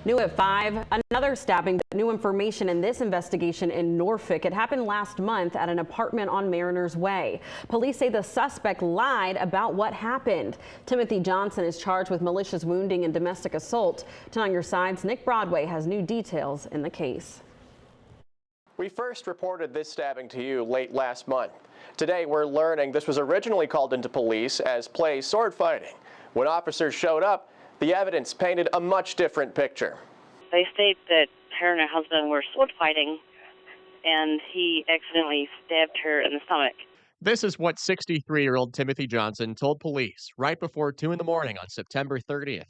New at 5, another stabbing. New information in this investigation in Norfolk. It happened last month at an apartment on Mariners Way. Police say the suspect lied about what happened. Timothy Johnson is charged with malicious wounding and domestic assault. Tonight on Your Side's Nick Broadway has new details in the case. We first reported this stabbing to you late last month. Today we're learning this was originally called into police as play sword fighting. When officers showed up, the evidence painted a much different picture. They state that her and her husband were sword fighting and he accidentally stabbed her in the stomach. This is what 63-year-old Timothy Johnson told police right before 2 in the morning on September 30th.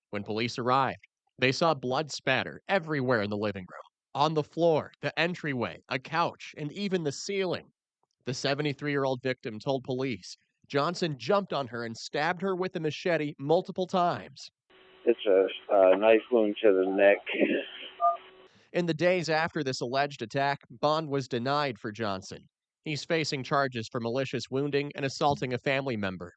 When police arrived, they saw blood spatter everywhere in the living room, on the floor, the entryway, a couch, and even the ceiling. The 73-year-old victim told police Johnson jumped on her and stabbed her with a machete multiple times. It's a knife wound to the neck. In the days after this alleged attack, bond was denied for Johnson. He's facing charges for malicious wounding and assaulting a family member.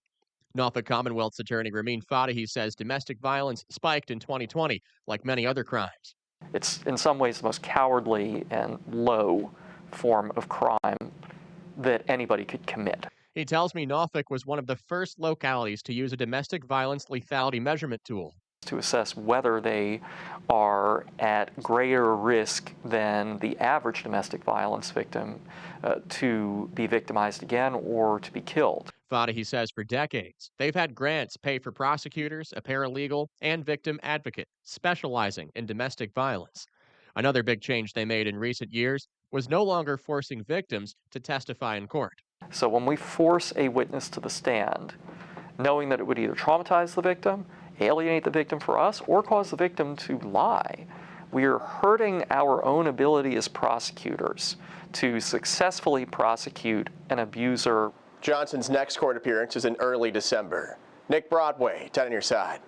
Norfolk Commonwealth's attorney Ramin Fadahi says domestic violence spiked in 2020, like many other crimes. It's in some ways the most cowardly and low form of crime that anybody could commit. He tells me Norfolk was one of the first localities to use a domestic violence lethality measurement tool to assess whether they are at greater risk than the average domestic violence victim to be victimized again or to be killed. Fadahi says for decades, they've had grants pay for prosecutors, a paralegal, and victim advocate specializing in domestic violence. Another big change they made in recent years was no longer forcing victims to testify in court. So when we force a witness to the stand, knowing that it would either traumatize the victim, alienate the victim for us, or cause the victim to lie, we are hurting our own ability as prosecutors to successfully prosecute an abuser. Johnson's next court appearance is in early December. Nick Broadway, 10 on Your Side.